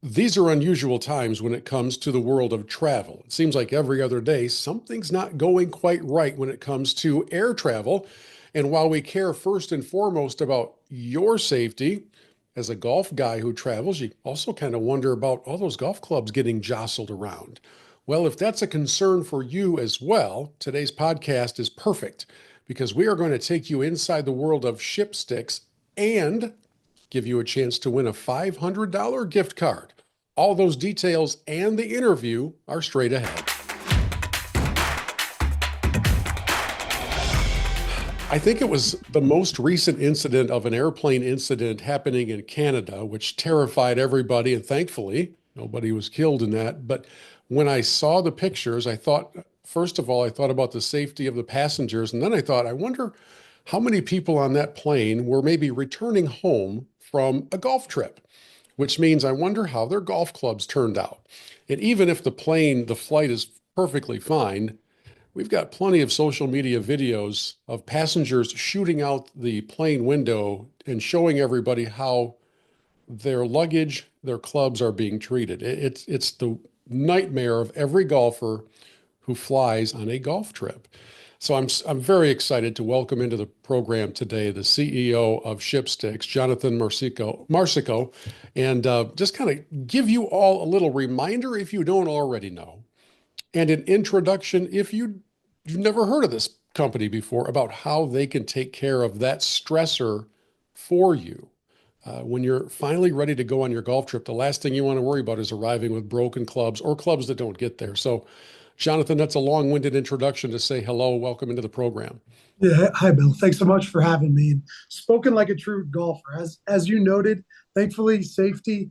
These are unusual times when it comes to the world of travel. It seems like every other day, something's not going quite right when it comes to air travel. And while we care first and foremost about your safety, as a golf guy who travels, you also kind of wonder about all those golf clubs getting jostled around. Well, if that's a concern for you as well, today's podcast is perfect because we are going to take you inside the world of ShipSticks and give you a chance to win a $500 gift card. All those details and the interview are straight ahead. I think it was the most recent incident of an airplane incident happening in Canada, which terrified everybody. And thankfully, nobody was killed in that. But when I saw the pictures, I thought, first of all, I thought about the safety of the passengers. And then I thought, I wonder how many people on that plane were maybe returning home from a golf trip, which means I wonder how their golf clubs turned out. And even if the flight is perfectly fine, we've got plenty of social media videos of passengers shooting out the plane window and showing everybody how their luggage, their clubs are being treated. It's the nightmare of every golfer who flies on a golf trip. So I'm very excited to welcome into the program today the CEO of ShipSticks, Jonathan Marsico, and just kind of give you all a little reminder if you don't already know, and an introduction if you've never heard of this company before about how they can take care of that stressor for you. When you're finally ready to go on your golf trip, the last thing you want to worry about is arriving with broken clubs or clubs that don't get there. So, Jonathan, that's a long-winded introduction to say hello. Welcome into the program. Yeah, hi Bill. Thanks so much for having me. And spoken like a true golfer, as you noted, thankfully safety,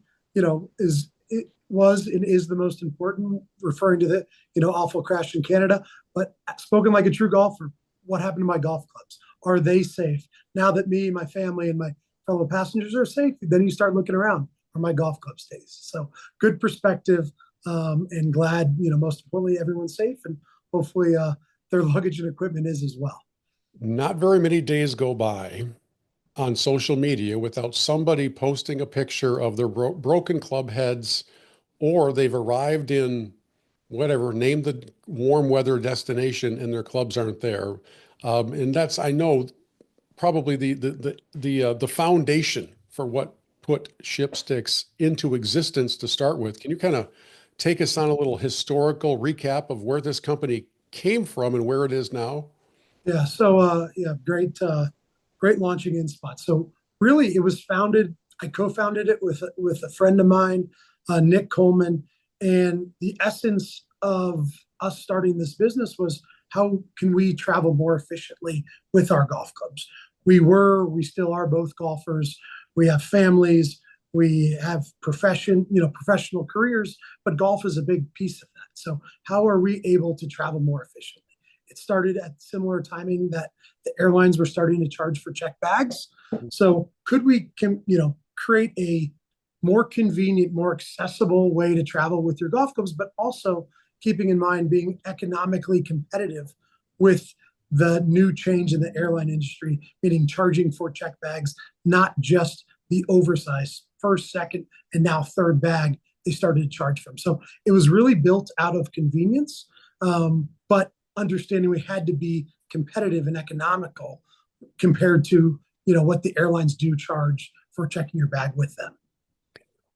is it was and is the most important. Referring to the awful crash in Canada, but spoken like a true golfer, what happened to my golf clubs? Are they safe now that me, my family, and my fellow passengers are safe? Then you start looking around. Are my golf clubs safe? So good perspective, and glad most importantly everyone's safe and hopefully their luggage and equipment is as well. Not very many days go by on social media without somebody posting a picture of their broken club heads, or they've arrived in whatever, name the warm weather destination, and their clubs aren't there. And that's, I know, probably the foundation for what put ShipSticks into existence to start with. Can you kind of take us on a little historical recap of where this company came from and where it is now? Yeah. So great launching in spot. So really, it was founded. I co-founded it with a friend of mine, Nick Coleman, and the essence of us starting this business was how can we travel more efficiently with our golf clubs. We still are both golfers. We have families. We have professional careers, but golf is a big piece of that. So how are we able to travel more efficiently? It started at similar timing that the airlines were starting to charge for check bags. So could we create a more convenient, more accessible way to travel with your golf clubs, but also keeping in mind being economically competitive with the new change in the airline industry, meaning charging for check bags, not just the oversized first, second, and now third bag they started to charge from. So it was really built out of convenience, but understanding we had to be competitive and economical compared to what the airlines do charge for checking your bag with them.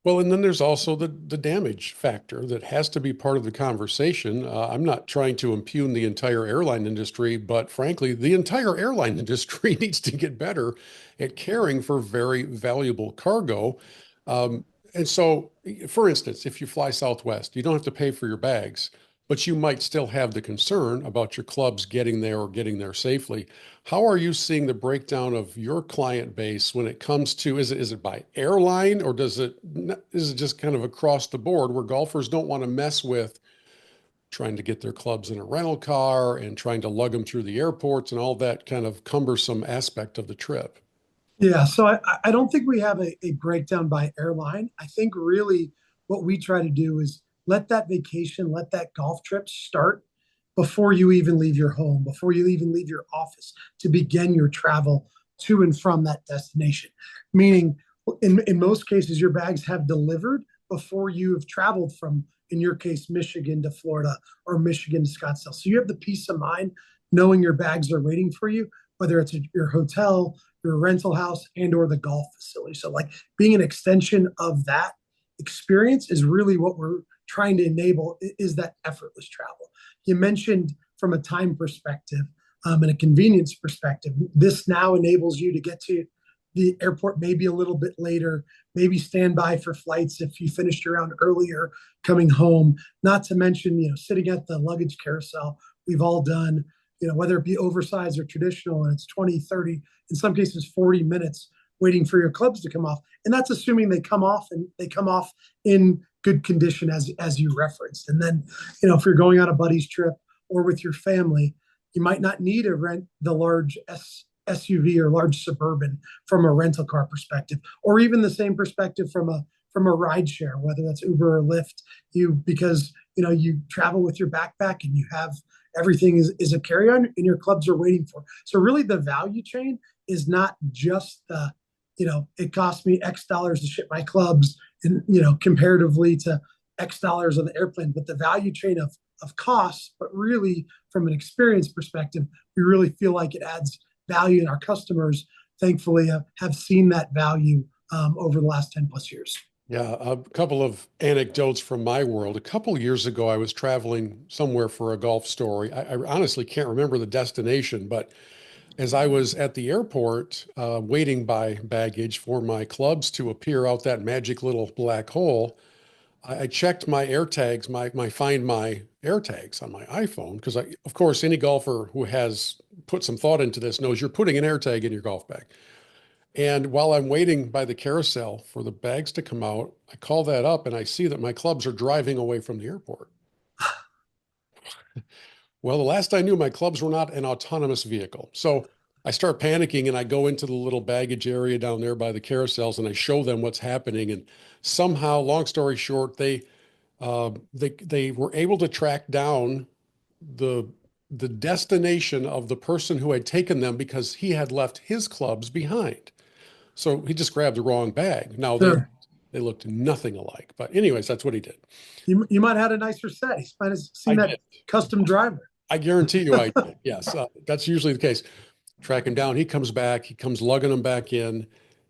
Well, and then there's also the damage factor that has to be part of the conversation. I'm not trying to impugn the entire airline industry, but frankly, the entire airline industry needs to get better at caring for very valuable cargo. And so, for instance, if you fly Southwest, you don't have to pay for your bags, but you might still have the concern about your clubs getting there or getting there safely. How are you seeing the breakdown of your client base when it comes to, is it by airline, or is it just kind of across the board where golfers don't want to mess with trying to get their clubs in a rental car and trying to lug them through the airports and all that kind of cumbersome aspect of the trip? Yeah, so I don't think we have a breakdown by airline. I think really what we try to do is let that vacation, let that golf trip start before you even leave your home, before you even leave your office to begin your travel to and from that destination. Meaning, in most cases, your bags have delivered before you have traveled from, in your case, Michigan to Florida or Michigan to Scottsdale. So you have the peace of mind knowing your bags are waiting for you, whether it's your hotel, your rental house, and or the golf facility. So like being an extension of that experience is really what we're trying to enable, is that effortless travel. You mentioned from a time perspective and a convenience perspective, this now enables you to get to the airport maybe a little bit later, maybe stand by for flights if you finished your round earlier coming home, not to mention, sitting at the luggage carousel. We've all done, whether it be oversized or traditional, and it's 20, 30, in some cases 40 minutes waiting for your clubs to come off. And that's assuming they come off in good condition as you referenced. And then, if you're going on a buddy's trip or with your family, you might not need to rent the large SUV or large Suburban from a rental car perspective, or even the same perspective from a ride share, whether that's Uber or Lyft, because you travel with your backpack and you have everything is a carry-on and your clubs are waiting for. So really the value chain is not just it costs me X dollars to ship my clubs and, comparatively to X dollars on the airplane, but the value chain of costs, but really from an experience perspective, we really feel like it adds value, and our customers thankfully have seen that value over the last 10 plus years. Yeah, a couple of anecdotes from my world. A couple of years ago, I was traveling somewhere for a golf story. I honestly can't remember the destination, but as I was at the airport waiting by baggage for my clubs to appear out that magic little black hole, I checked my air tags, my Find My air tags on my iPhone, because of course, any golfer who has put some thought into this knows you're putting an air tag in your golf bag. And while I'm waiting by the carousel for the bags to come out, I call that up and I see that my clubs are driving away from the airport. Well, the last I knew, my clubs were not an autonomous vehicle. So I start panicking and I go into the little baggage area down there by the carousels and I show them what's happening. And somehow, long story short, they were able to track down the destination of the person who had taken them because he had left his clubs behind. So he just grabbed the wrong bag. Now Sure. they looked nothing alike. But anyways, that's what he did. You might have had a nicer set. He might have seen I that did. custom driver. I guarantee you I did. Yes, that's usually the case. Track him down. He comes back. He comes lugging them back in.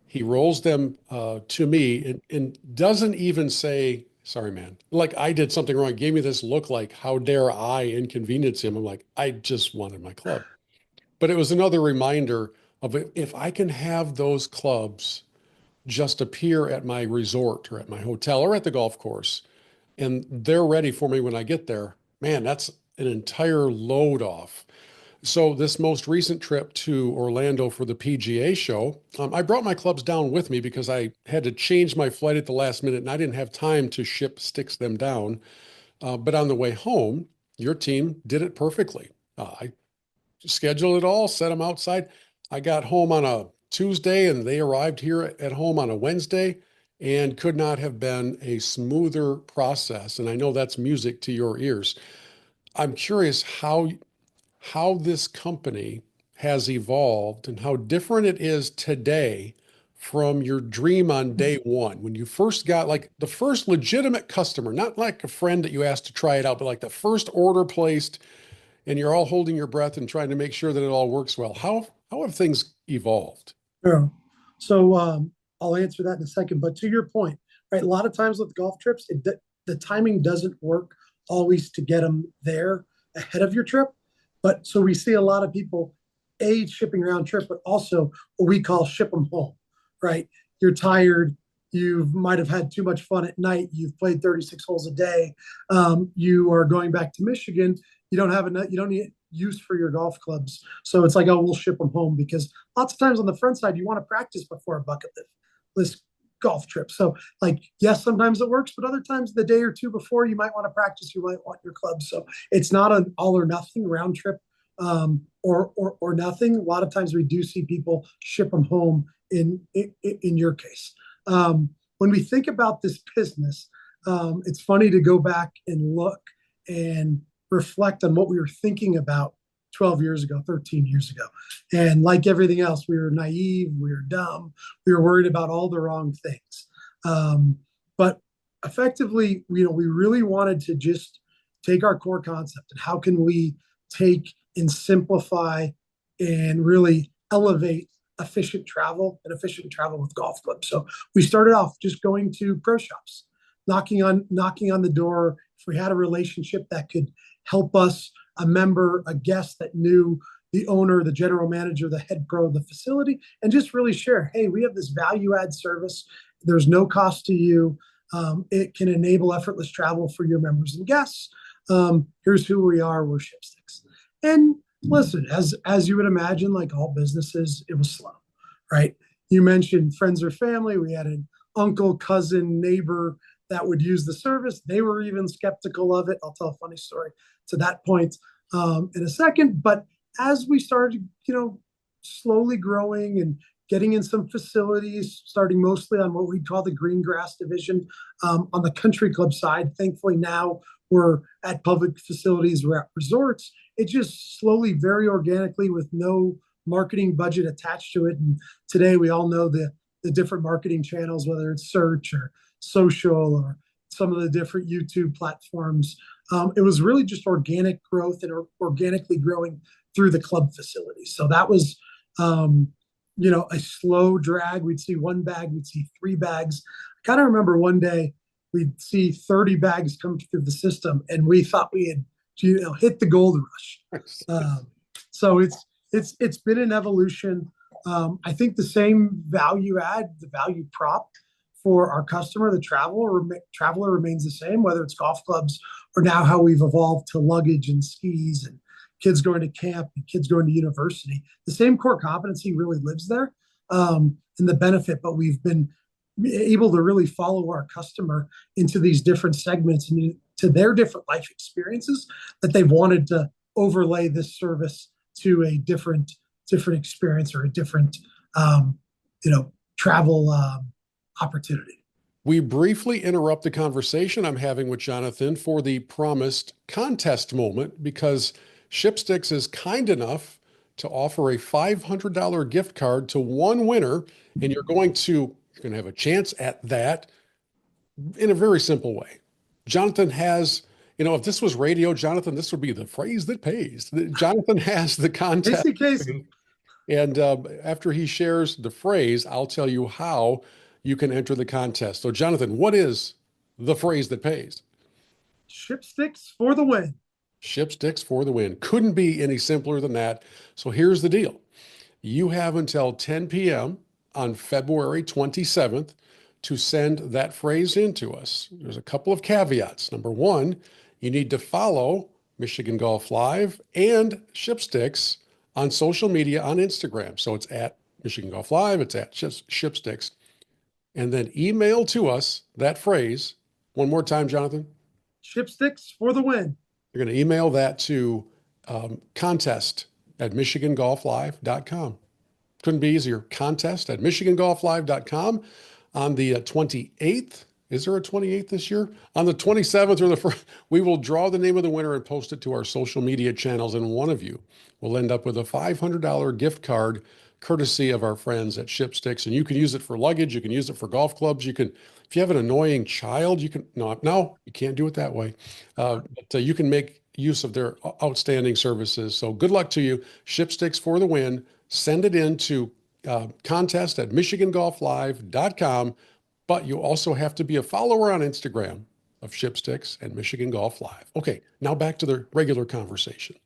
He rolls them to me and doesn't even say, sorry, man, like I did something wrong. He gave me this look like, how dare I inconvenience him? I'm like, I just wanted my club. But it was another reminder of if I can have those clubs just appear at my resort or at my hotel or at the golf course, and they're ready for me when I get there, man, that's an entire load off. So this most recent trip to Orlando for the PGA show, I brought my clubs down with me because I had to change my flight at the last minute and I didn't have time to ShipSticks them down. But on the way home, your team did it perfectly. I scheduled it all, set them outside. I got home on a Tuesday and they arrived here at home on a Wednesday, and could not have been a smoother process. And I know that's music to your ears. I'm curious how this company has evolved and how different it is today from your dream on day one, when you first got like the first legitimate customer, not like a friend that you asked to try it out, but like the first order placed, and you're all holding your breath and trying to make sure that it all works well. How have things evolved? Sure. So I'll answer that in a second. But to your point, right? A lot of times with golf trips, the timing doesn't work always to get them there ahead of your trip. But so we see a lot of people, shipping round trip, but also what we call ship them home, right? You're tired. You might have had too much fun at night. You've played 36 holes a day. You are going back to Michigan. You don't have enough. You don't need use for your golf clubs. So it's like, oh, we'll ship them home, because lots of times on the front side, you want to practice before a bucket list golf trip. So like, yes, sometimes it works, but other times the day or two before, you might want to practice, you might want your clubs. So it's not an all or nothing round trip or nothing. A lot of times we do see people ship them home in your case. When we think about this business, it's funny to go back and look and reflect on what we were thinking about 12 years ago, 13 years ago. And like everything else, we were naive, we were dumb, we were worried about all the wrong things. But effectively, we really wanted to just take our core concept and how can we take and simplify and really elevate efficient travel with golf clubs. So we started off just going to pro shops, knocking on the door. If we had a relationship that could help us, a member, a guest that knew the owner, the general manager, the head pro of the facility, and just really share, hey, we have this value add service. There's no cost to you. It can enable effortless travel for your members and guests. Here's who we are. We're ShipSticks. And listen, as you would imagine, like all businesses, it was slow, right? You mentioned friends or family. We had an uncle, cousin, neighbor that would use the service. They were even skeptical of it. I'll tell a funny story to that point in a second. But as we started, slowly growing and getting in some facilities, starting mostly on what we call the green grass division on the country club side. Thankfully, now we're at public facilities, we're at resorts. It just slowly, very organically, with no marketing budget attached to it. And today, we all know the different marketing channels, whether it's search or social or some of the different YouTube platforms. It was really just organic growth and organically growing through the club facilities. So that was a slow drag. We'd see one bag, we'd see three bags. I kind of remember one day we'd see 30 bags come through the system, and we thought we had hit the gold rush. So it's been an evolution. I think the same value add, the value prop for our customer, the traveler remains the same, whether it's golf clubs or now how we've evolved to luggage and skis and kids going to camp and kids going to university. The same core competency really lives there in the benefit, but we've been able to really follow our customer into these different segments and to their different life experiences that they've wanted to overlay this service to a different experience or a different travel opportunity. We briefly interrupt the conversation I'm having with Jonathan for the promised contest moment because ShipSticks is kind enough to offer a $500 gift card to one winner, and you're going to have a chance at that in a very simple way. Jonathan has, if this was radio, Jonathan, this would be the phrase that pays. Jonathan has the contest. Casey. And after he shares the phrase, I'll tell you how you can enter the contest. So, Jonathan, what is the phrase that pays? ShipSticks for the win. ShipSticks for the win. Couldn't be any simpler than that. So here's the deal. You have until 10 p.m. on February 27th to send that phrase in to us. There's a couple of caveats. Number one, you need to follow Michigan Golf Live and ShipSticks on social media on Instagram. So it's at Michigan Golf Live, it's at ShipSticks. And then email to us that phrase. One more time, Jonathan. ShipSticks for the win. You're going to email that to contest@michigangolflive.com. Couldn't be easier. Contest@michigangolflive.com on the 28th. Is there a 28th this year? On the 27th or the 1st, we will draw the name of the winner and post it to our social media channels. And one of you will end up with a $500 gift card courtesy of our friends at ShipSticks. And you can use it for luggage. You can use it for golf clubs. You can, if you have an annoying child, you can, no, you can't do it that way. But you can make use of their outstanding services. So good luck to you. ShipSticks for the win. Send it in to contest@michigangolflive.com. But you also have to be a follower on Instagram of ShipSticks and Michigan Golf Live. Okay, now back to the regular conversation.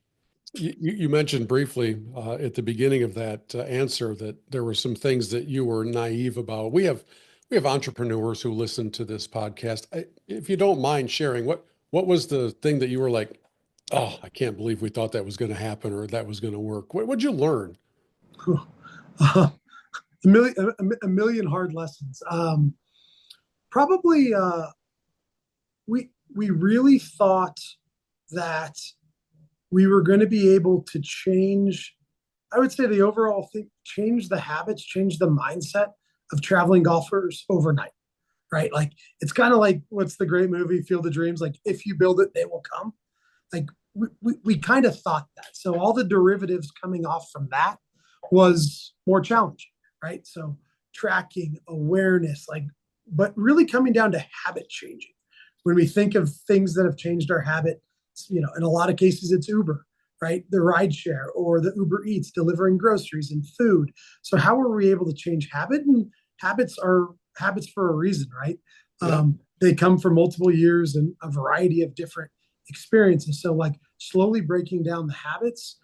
You mentioned briefly at the beginning of that answer that there were some things that you were naive about. We have entrepreneurs who listen to this podcast. If you don't mind sharing, what was the thing that you were like, oh, I can't believe we thought that was going to happen or that was going to work? What'd you learn? A million hard lessons. Probably we really thought that we were going to be able to change, I would say the overall thing, change the habits, change the mindset of traveling golfers overnight, right? Like, it's kind of like, what's the great movie, Field of Dreams? Like, if you build it, they will come. Like, we kind of thought that. So all the derivatives coming off from that was more challenging, right? So tracking, awareness, like but really coming down to habit changing. When we think of things that have changed our habit, in a lot of cases it's Uber, right? The ride share or the Uber Eats delivering groceries and food. So how are we able to change habit? And habits are habits for a reason, right? Yeah. They come from multiple years and a variety of different experiences. So like slowly breaking down the habits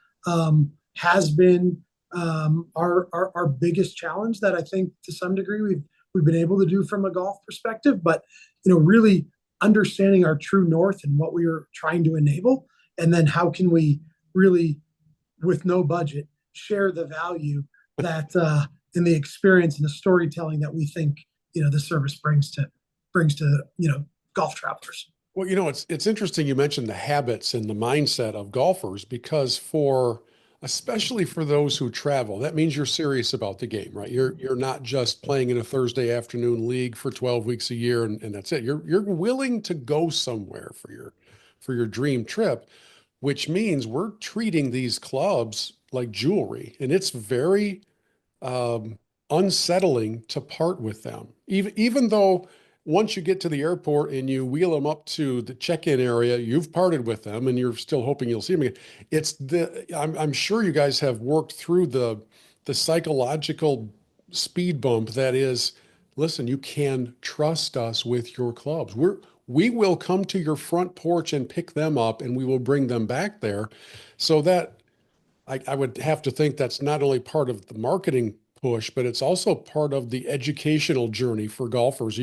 has been our biggest challenge that I think to some degree we've been able to do from a golf perspective, but really understanding our true north and what we are trying to enable, and then how can we really, with no budget, share the value that in the experience and the storytelling that we think the service brings to golf travelers. Well, it's interesting you mentioned the habits and the mindset of golfers because especially for those who travel, that means you're serious about the game, right? You're not just playing in a Thursday afternoon league for 12 weeks a year and that's it. You're willing to go somewhere for your dream trip, which means we're treating these clubs like jewelry, and it's very um, unsettling to part with them. Even though once you get to the airport and you wheel them up to the check-in area, you've parted with them and you're still hoping you'll see them again. I'm sure you guys have worked through the psychological speed bump that is, listen, you can trust us with your clubs. We will come to your front porch and pick them up and we will bring them back there. So that I would have to think that's not only part of the marketing push, but it's also part of the educational journey for golfers.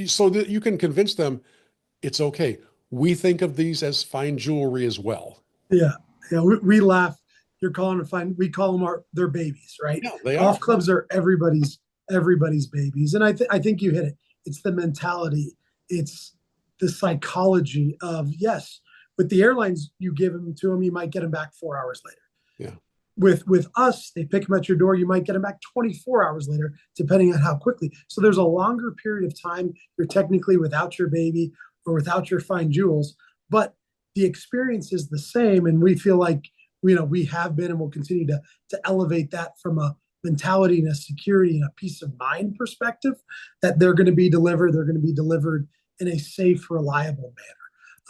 So that you can convince them it's okay. We think of these as fine jewelry as well. Yeah, yeah. We laugh. You're calling to find. We call them their babies, right? Yeah, they Golf are. clubs are everybody's babies, and I think you hit it. It's the mentality. It's the psychology of yes. With the airlines, you give them to them, you might get them back 4 hours later. Yeah. With us, they pick them at your door, you might get them back 24 hours later, depending on how quickly. So there's a longer period of time you're technically without your baby or without your fine jewels, but the experience is the same. And we feel like we have been and will continue to elevate that from a mentality and a security and a peace of mind perspective, that they're going to be delivered in a safe, reliable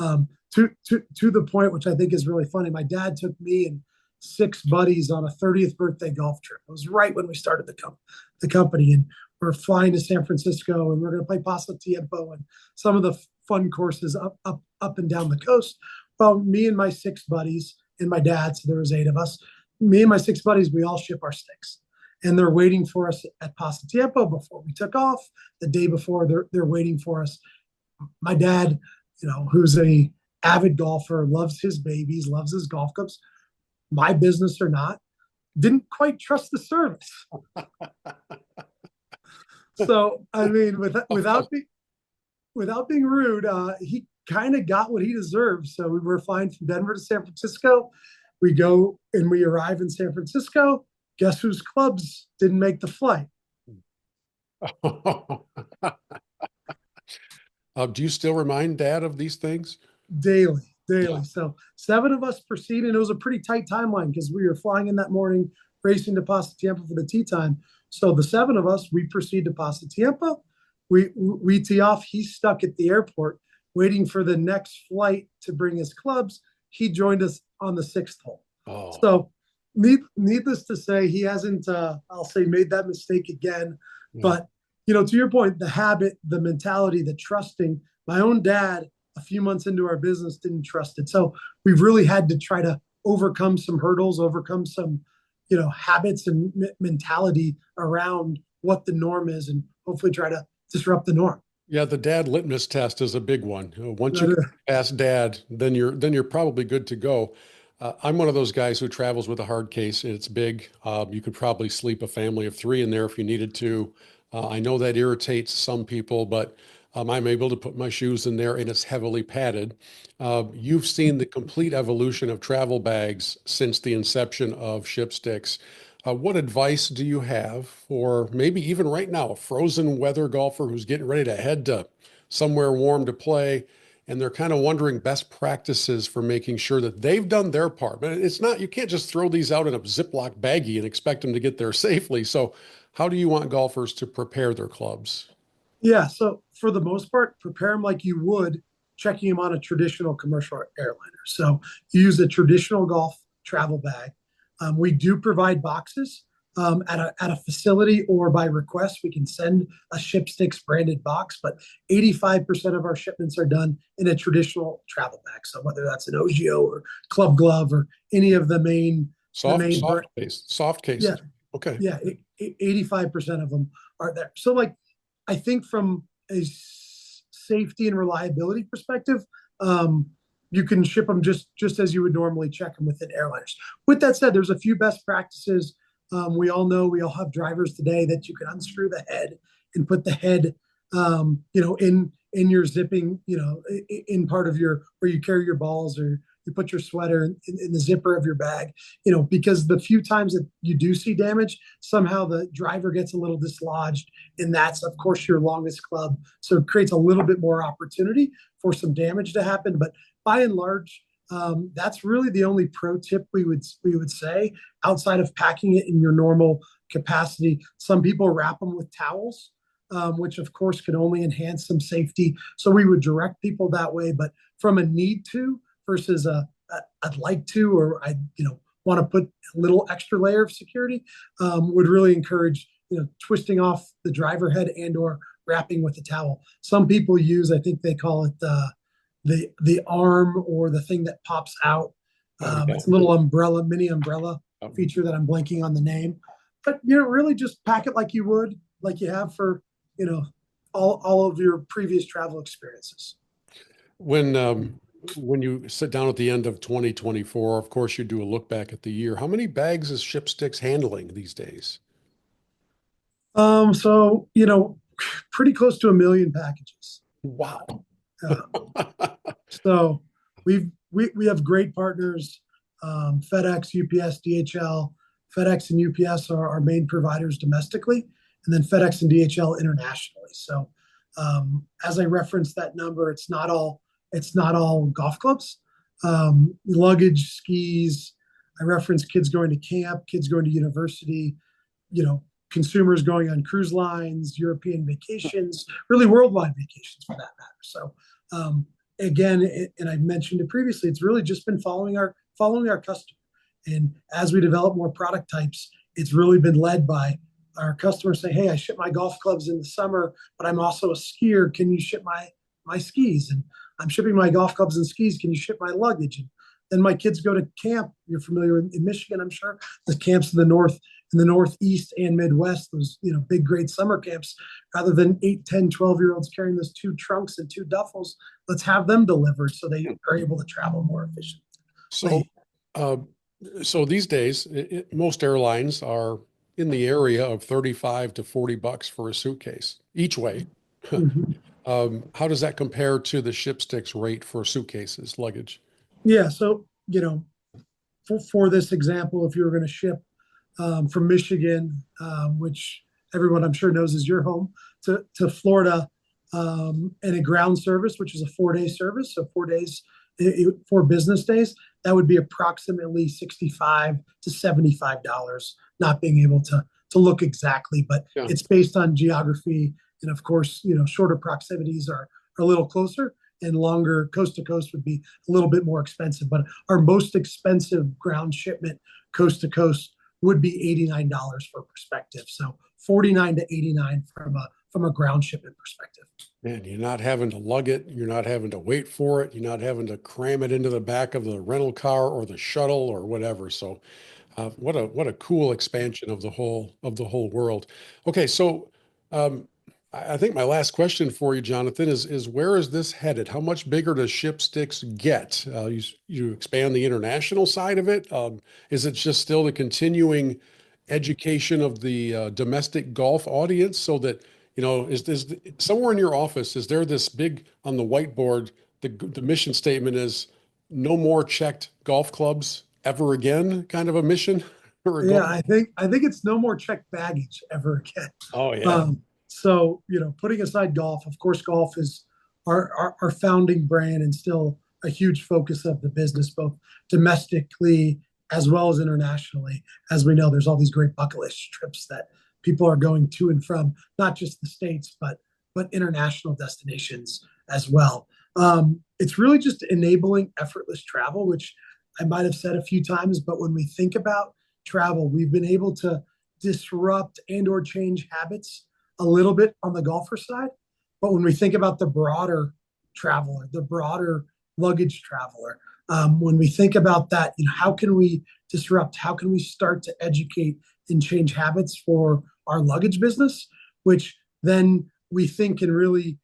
manner. To the point, which I think is really funny, my dad took me and 6 buddies on a 30th birthday golf trip. It was right when we started the company, and we're flying to San Francisco, and we're going to play Paso Tiempo and some of the fun courses up and down the coast. Well, me and my 6 buddies and my dad, so there was 8 of us. Me and my 6 buddies, we all ship our sticks, and they're waiting for us at Paso Tiempo before we took off. The day before, they're waiting for us. My dad, who's a avid golfer, loves his babies, loves his golf clubs, my business or not, didn't quite trust the service. So, I mean, without being rude, he kind of got what he deserved. So we were flying from Denver to San Francisco. We go and we arrive in San Francisco. Guess whose clubs didn't make the flight? Do you still remind Dad of these things? Daily. Yeah. So 7 of us proceeded, and it was a pretty tight timeline because we were flying in that morning, racing to Paso Tiempo for the tee time. So the 7 of us, we proceed to Paso Tiempo. We tee off. He's stuck at the airport waiting for the next flight to bring his clubs. He joined us on the 6th hole. Oh, So needless to say, he hasn't, I'll say, made that mistake again. yeah. But, to your point, the habit, the mentality, the trusting, my own dad, a few months into our business, didn't trust it. So we've really had to try to overcome some hurdles, overcome some, habits and mentality around what the norm is, and hopefully try to disrupt the norm. Yeah, the dad litmus test is a big one. Once you ask Dad, then you're probably good to go. I'm one of those guys who travels with a hard case. It's big. You could probably sleep a family of 3 in there if you needed to. I know that irritates some people, but I'm able to put my shoes in there and it's heavily padded. You've seen the complete evolution of travel bags since the inception of ShipSticks. What advice do you have for maybe even right now, a frozen weather golfer who's getting ready to head to somewhere warm to play, and they're kind of wondering best practices for making sure that they've done their part? But it's not, you can't just throw these out in a Ziploc baggie and expect them to get there safely. So how do you want golfers to prepare their clubs? Yeah, so for the most part, prepare them like you would checking them on a traditional commercial airliner. So use a traditional golf travel bag. We do provide boxes at a facility or by request. We can send a ShipSticks branded box, but 85% of our shipments are done in a traditional travel bag. So whether that's an OGO or Club Glove or any of the Soft, main, soft yeah, cases. Okay. yeah, 85% of them are there. So like I think from a safety and reliability perspective, um, you can ship them just as you would normally check them within airliners. With that said, there's a few best practices. We all know we all have drivers today that you can unscrew the head and put the head, in your zipping, in part of your where you carry your balls or you put your sweater in the zipper of your bag, because the few times that you do see damage, somehow the driver gets a little dislodged, and that's of course your longest club. So it creates a little bit more opportunity for some damage to happen. But by and large, that's really the only pro tip we would say outside of packing it in your normal capacity. Some people wrap them with towels, which of course can only enhance some safety. So we would direct people that way. But from a need to versus I'd like to, or I want to put a little extra layer of security, would really encourage twisting off the driver head and or wrapping with a towel. Some people use, I think they call it the arm or the thing that pops out. Oh, yeah. It's a little mini umbrella feature that I'm blanking on the name. But really just pack it like you would, like you have for all of your previous travel experiences. When you sit down at the end of 2024, of course, you do a look back at the year. How many bags is ShipSticks handling these days? So pretty close to 1 million packages. Wow. Uh, so we have great partners, FedEx, UPS, DHL. FedEx and UPS are our main providers domestically, and then FedEx and DHL internationally. So as I referenced that number, it's not all golf clubs, luggage, skis. I referenced kids going to camp, kids going to university, consumers going on cruise lines, European vacations, really worldwide vacations for that matter. So again, and I mentioned it previously, it's really just been following our customer. And as we develop more product types, it's really been led by our customers saying, "Hey, I ship my golf clubs in the summer, but I'm also a skier. Can you ship my skis? And I'm shipping my golf clubs and skis. Can you ship my luggage?" And then my kids go to camp. You're familiar in Michigan, I'm sure. The camps in the Northeast and Midwest, those big, great summer camps. Rather than 8, 10, 12-year-olds carrying those 2 trunks and 2 duffels, let's have them delivered so they are able to travel more efficiently. So, uh, so these days, most airlines are in the area of 35 to $40 for a suitcase each way. Mhm. How does that compare to the ShipSticks rate for suitcases, luggage? Yeah, so for this example, if you were going to ship from Michigan, which everyone I'm sure knows is your home, to Florida, and a ground service, which is a 4-day service, so 4 days, 4 business days, that would be approximately $65 to $75. Not being able to look exactly, but Yeah. it's based on geography, and of course, shorter proximities are a little closer, and longer coast to coast would be a little bit more expensive. But our most expensive ground shipment coast to coast would be $89 for perspective. So 49 to 89 from a ground shipment perspective. Man, you're not having to lug it. You're not having to wait for it. You're not having to cram it into the back of the rental car or the shuttle or whatever. So, what a cool expansion of the whole world. Okay, so um, I think my last question for you, Jonathan, is where is this headed? How much bigger does ShipSticks get? You expand the international side of it. Is it just still the continuing education of the domestic golf audience so that is somewhere in your office, is there this big on the whiteboard, the mission statement is no more checked golf clubs ever again, kind of a mission or a Yeah, goal? I think it's no more checked baggage ever again. Oh yeah. So putting aside golf, of course, golf is our founding brand and still a huge focus of the business, both domestically as well as internationally. As we know, there's all these great bucket list trips that people are going to and from, not just the States, but but international destinations as well. It's really just enabling effortless travel, which I might have said a few times, but when we think about travel, we've been able to disrupt and or change habits a little bit on the golfer side. But when we think about the broader traveler, the broader luggage traveler, when we think about that, how can we disrupt? How can we start to educate and change habits for our luggage business, which then we think can really,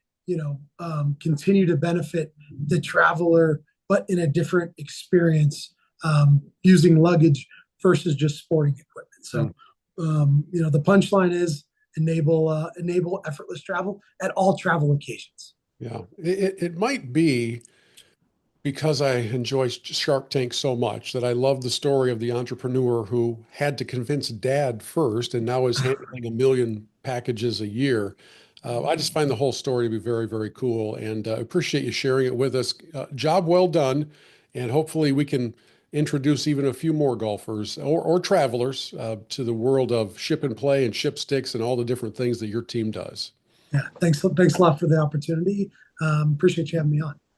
continue to benefit the traveler, but in a different experience, using luggage versus just sporting equipment. So, the punchline is enable effortless travel at all travel occasions. Yeah, it might be because I enjoy Shark Tank so much that I love the story of the entrepreneur who had to convince dad first and now is handling 1 million packages a year. I just find the whole story to be very, very cool and appreciate you sharing it with us. Job well done. And hopefully we can introduce even a few more golfers or travelers to the world of ship and play and ShipSticks and all the different things that your team does. Yeah, thanks a lot for the opportunity. Appreciate you having me on.